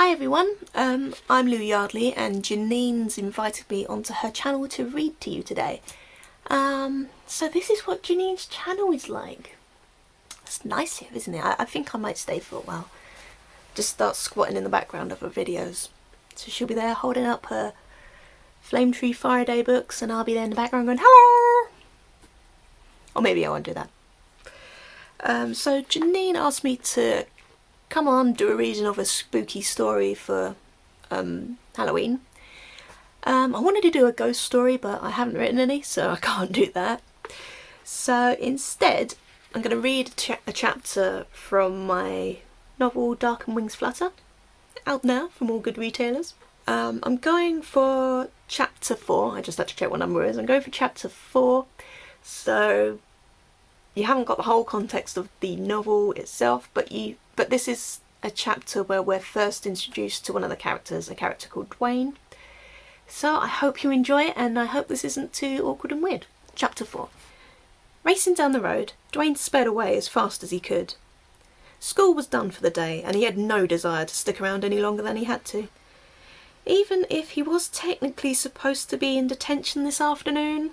Hi everyone, I'm Lou Yardley and Janine's invited me onto her channel to read to you today. So this is what Janine's channel is like. It's nice here, isn't it? I think I might stay for a while. Just start squatting in the background of her videos. So she'll be there holding up her Flame Tree Faraday books and I'll be there in the background going, hello! Or maybe I won't do that. So Janine asked me to come on, do a reading of a spooky story for Halloween. I wanted to do a ghost story, but I haven't written any, so I can't do that. So instead, I'm going to read a chapter from my novel Darkened Wings Flutter, out now from all good retailers. I'm going for chapter 4, I just had to check what number it is. I'm going for chapter 4, so you haven't got the whole context of the novel itself, but this is a chapter where we're first introduced to one of the characters, a character called Dwayne. So I hope you enjoy it, and I hope this isn't too awkward and weird. Chapter 4. Racing down the road, Dwayne sped away as fast as he could. School was done for the day, and he had no desire to stick around any longer than he had to. Even if he was technically supposed to be in detention this afternoon.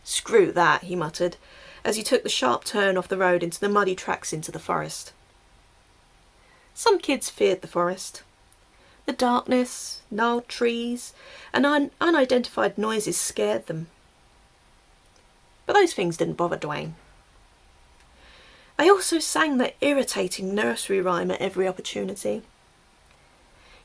Screw that, he muttered, as he took the sharp turn off the road into the muddy tracks into the forest. Some kids feared the forest. The darkness, gnarled trees, and unidentified noises scared them. But those things didn't bother Dwayne. They also sang that irritating nursery rhyme at every opportunity.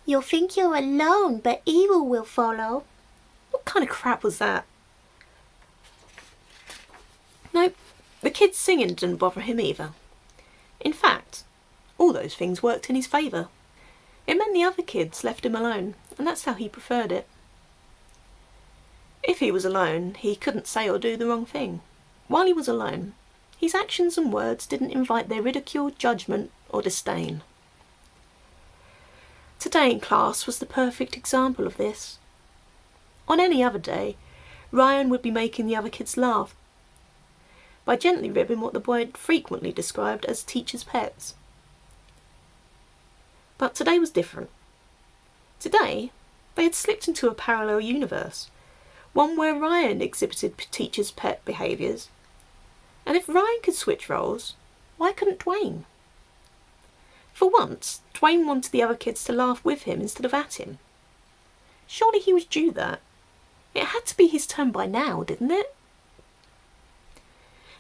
You'll think you're alone, but evil will follow. What kind of crap was that? Nope, the kids singing didn't bother him either. In fact, all those things worked in his favour. It meant the other kids left him alone, and that's how he preferred it. If he was alone, he couldn't say or do the wrong thing. While he was alone, his actions and words didn't invite their ridicule, judgment, or disdain. Today in class was the perfect example of this. On any other day, Ryan would be making the other kids laugh by gently ribbing what the boy had frequently described as teachers' pets. But today was different. Today, they had slipped into a parallel universe, one where Ryan exhibited teachers' pet behaviours. And if Ryan could switch roles, why couldn't Dwayne? For once, Dwayne wanted the other kids to laugh with him instead of at him. Surely he was due that. It had to be his turn by now, didn't it?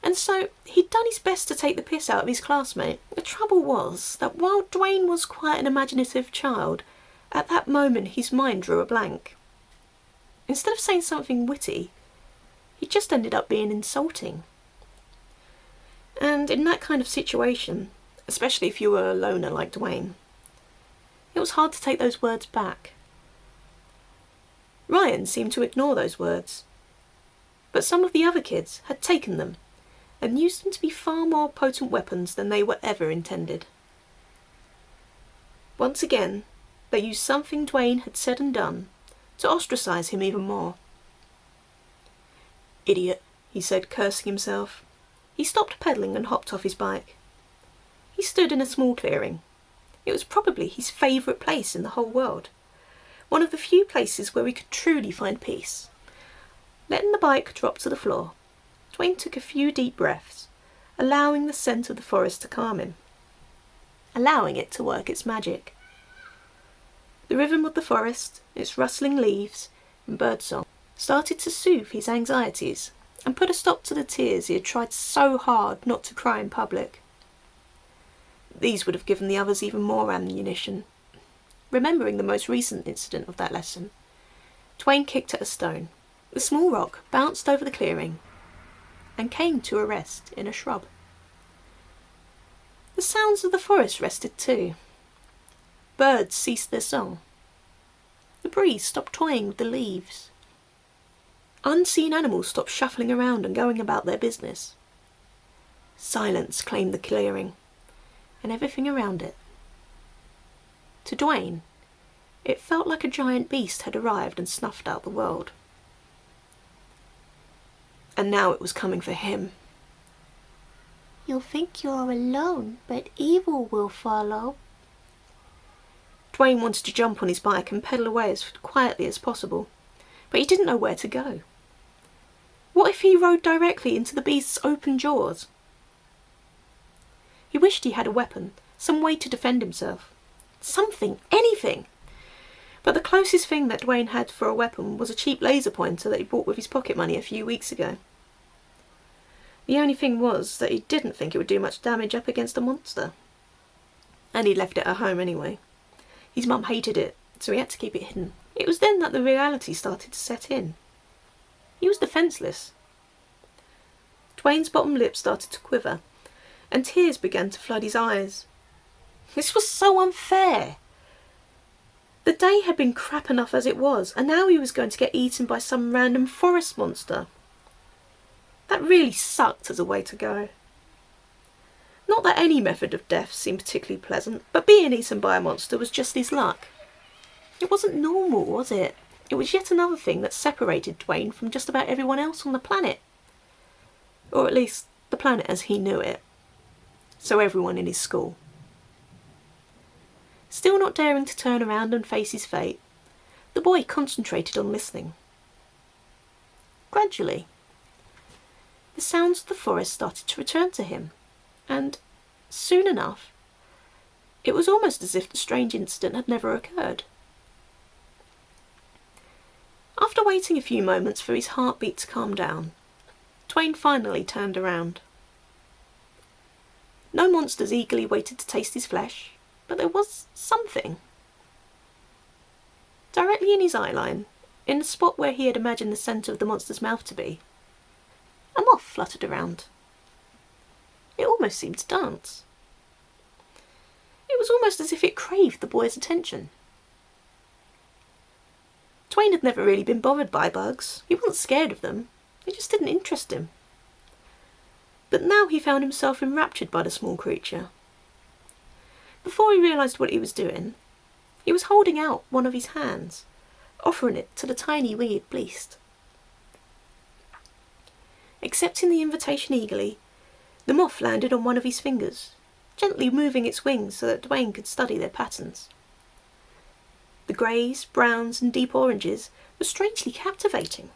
And so he'd done his best to take the piss out of his classmate. The trouble was that while Dwayne was quite an imaginative child, at that moment his mind drew a blank. Instead of saying something witty, he just ended up being insulting. And in that kind of situation, especially if you were a loner like Dwayne, it was hard to take those words back. Ryan seemed to ignore those words, but some of the other kids had taken them and used them to be far more potent weapons than they were ever intended. Once again, they used something Dwayne had said and done to ostracise him even more. Idiot, he said, cursing himself. He stopped pedalling and hopped off his bike. He stood in a small clearing. It was probably his favourite place in the whole world, one of the few places where he could truly find peace. Letting the bike drop to the floor, Dwayne took a few deep breaths, allowing the scent of the forest to calm him, allowing it to work its magic. The rhythm of the forest, its rustling leaves and birdsong, started to soothe his anxieties and put a stop to the tears he had tried so hard not to cry in public. These would have given the others even more ammunition. Remembering the most recent incident of that lesson, Dwayne kicked at a stone. The small rock bounced over the clearing and came to a rest in a shrub. The sounds of the forest rested too. Birds ceased their song. The breeze stopped toying with the leaves. Unseen animals stopped shuffling around and going about their business. Silence claimed the clearing and everything around it. To Dwayne, it felt like a giant beast had arrived and snuffed out the world. And now it was coming for him. You'll think you're alone, but evil will follow. Dwayne wanted to jump on his bike and pedal away as quietly as possible, but he didn't know where to go. What if he rode directly into the beast's open jaws? He wished he had a weapon, some way to defend himself. Something, anything! But the closest thing that Dwayne had for a weapon was a cheap laser pointer that he bought with his pocket money a few weeks ago. The only thing was that he didn't think it would do much damage up against a monster. And he'd left it at home anyway. His mum hated it, so he had to keep it hidden. It was then that the reality started to set in. He was defenceless. Dwayne's bottom lip started to quiver, and tears began to flood his eyes. This was so unfair. The day had been crap enough as it was, and now he was going to get eaten by some random forest monster. That really sucked as a way to go. Not that any method of death seemed particularly pleasant, but being eaten by a monster was just his luck. It wasn't normal, was it? It was yet another thing that separated Dwayne from just about everyone else on the planet. Or at least, the planet as he knew it. So everyone in his school. Still not daring to turn around and face his fate, the boy concentrated on listening. Gradually, the sounds of the forest started to return to him, and, soon enough, it was almost as if the strange incident had never occurred. After waiting a few moments for his heartbeat to calm down, Dwayne finally turned around. No monsters eagerly waited to taste his flesh, but there was something. Directly in his eyeline, in the spot where he had imagined the centre of the monster's mouth to be, a moth fluttered around. It almost seemed to dance. It was almost as if it craved the boy's attention. Dwayne had never really been bothered by bugs. He wasn't scared of them. They just didn't interest him. But now he found himself enraptured by the small creature. Before he realised what he was doing, he was holding out one of his hands, offering it to the tiny winged beast. Accepting the invitation eagerly, the moth landed on one of his fingers, gently moving its wings so that Dwayne could study their patterns. The greys, browns and deep oranges were strangely captivating.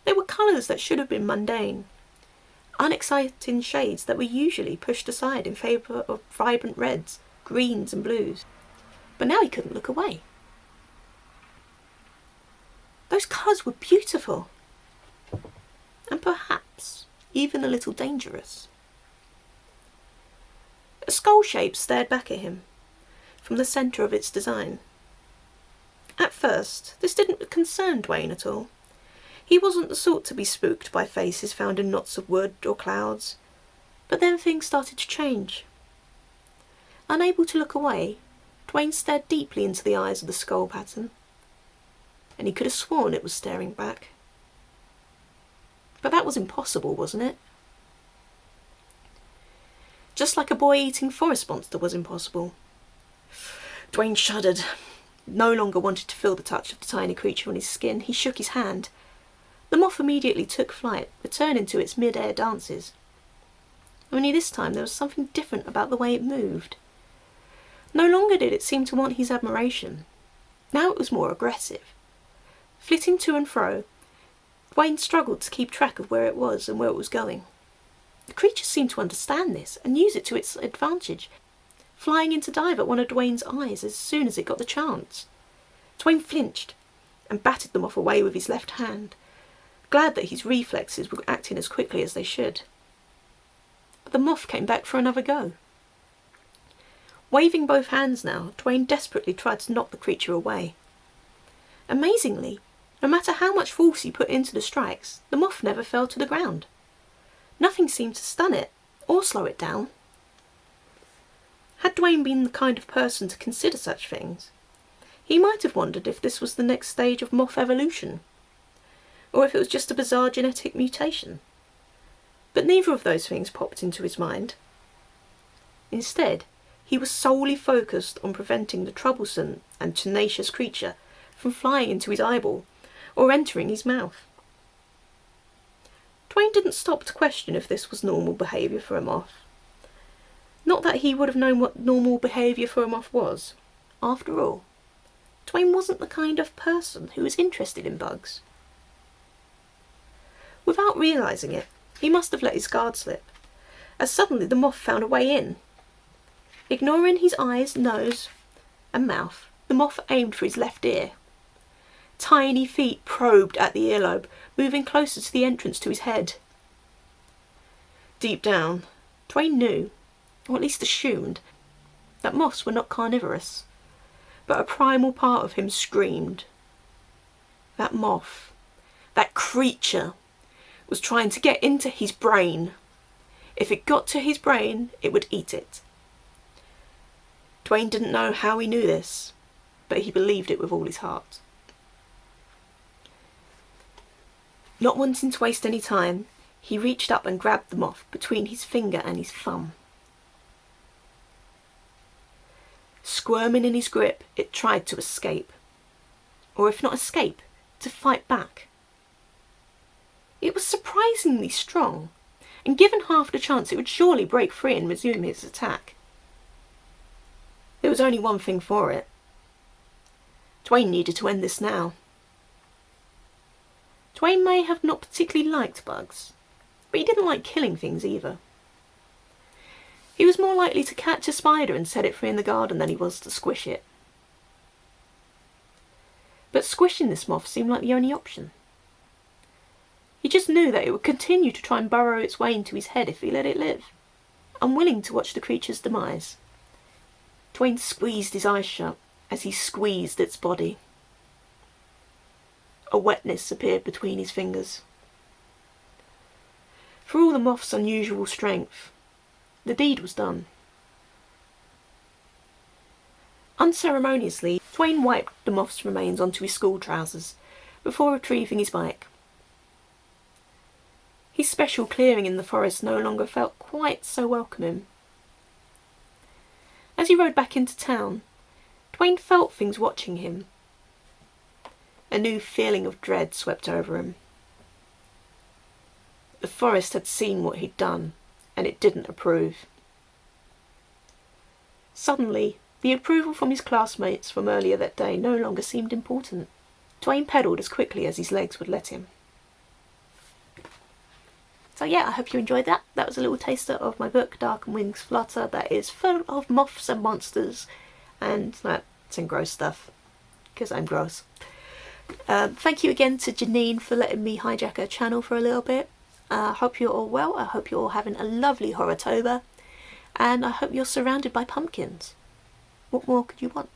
They were colours that should have been mundane, unexciting shades that were usually pushed aside in favour of vibrant reds, greens and blues. But now he couldn't look away. Those colours were beautiful, and perhaps even a little dangerous. A skull shape stared back at him from the centre of its design. At first, this didn't concern Dwayne at all. He wasn't the sort to be spooked by faces found in knots of wood or clouds. But then things started to change. Unable to look away, Dwayne stared deeply into the eyes of the skull pattern, and he could have sworn it was staring back. But that was impossible, wasn't it? Just like a boy-eating forest monster was impossible. Dwayne shuddered. No longer wanted to feel the touch of the tiny creature on his skin. He shook his hand. The moth immediately took flight, returning to its mid-air dances. Only this time there was something different about the way it moved. No longer did it seem to want his admiration. Now it was more aggressive. Flitting to and fro, Dwayne struggled to keep track of where it was and where it was going. The creature seemed to understand this and use it to its advantage, flying in to dive at one of Dwayne's eyes as soon as it got the chance. Dwayne flinched and batted them off away with his left hand, glad that his reflexes were acting as quickly as they should. But the moth came back for another go. Waving both hands now, Dwayne desperately tried to knock the creature away. Amazingly, no matter how much force he put into the strikes, the moth never fell to the ground. Nothing seemed to stun it or slow it down. Had Dwayne been the kind of person to consider such things, he might have wondered if this was the next stage of moth evolution, or if it was just a bizarre genetic mutation. But neither of those things popped into his mind. Instead, he was solely focused on preventing the troublesome and tenacious creature from flying into his eyeball or entering his mouth. Dwayne didn't stop to question if this was normal behaviour for a moth. Not that he would have known what normal behaviour for a moth was. After all, Dwayne wasn't the kind of person who was interested in bugs. Without realising it, he must have let his guard slip, as suddenly the moth found a way in. Ignoring his eyes, nose and mouth, the moth aimed for his left ear. Tiny feet probed at the earlobe, moving closer to the entrance to his head. Deep down, Dwayne knew, or at least assumed, that moths were not carnivorous, but a primal part of him screamed. That moth, that creature, was trying to get into his brain. If it got to his brain, it would eat it. Dwayne didn't know how he knew this, but he believed it with all his heart. Not wanting to waste any time, he reached up and grabbed the moth between his finger and his thumb. Squirming in his grip, it tried to escape. Or if not escape, to fight back. It was surprisingly strong, and given half the chance it would surely break free and resume its attack. There was only one thing for it. Dwayne needed to end this now. Dwayne may have not particularly liked bugs, but he didn't like killing things either. He was more likely to catch a spider and set it free in the garden than he was to squish it. But squishing this moth seemed like the only option. He just knew that it would continue to try and burrow its way into his head if he let it live, unwilling to watch the creature's demise. Dwayne squeezed his eyes shut as he squeezed its body. A wetness appeared between his fingers. For all the moth's unusual strength, the deed was done. Unceremoniously, Dwayne wiped the moth's remains onto his school trousers before retrieving his bike. His special clearing in the forest no longer felt quite so welcoming. As he rode back into town, Dwayne felt things watching him. A new feeling of dread swept over him. The forest had seen what he'd done, and it didn't approve. Suddenly, the approval from his classmates from earlier that day no longer seemed important. Dwayne pedalled as quickly as his legs would let him. So yeah, I hope you enjoyed that. That was a little taster of my book, Darkened Wings Flutter, that is full of moths and monsters and some gross stuff, because I'm gross. Thank you again to Janine for letting me hijack her channel for a little bit. I hope you're all well. I hope you're all having a lovely Horrotober, and I hope you're surrounded by pumpkins. What more could you want?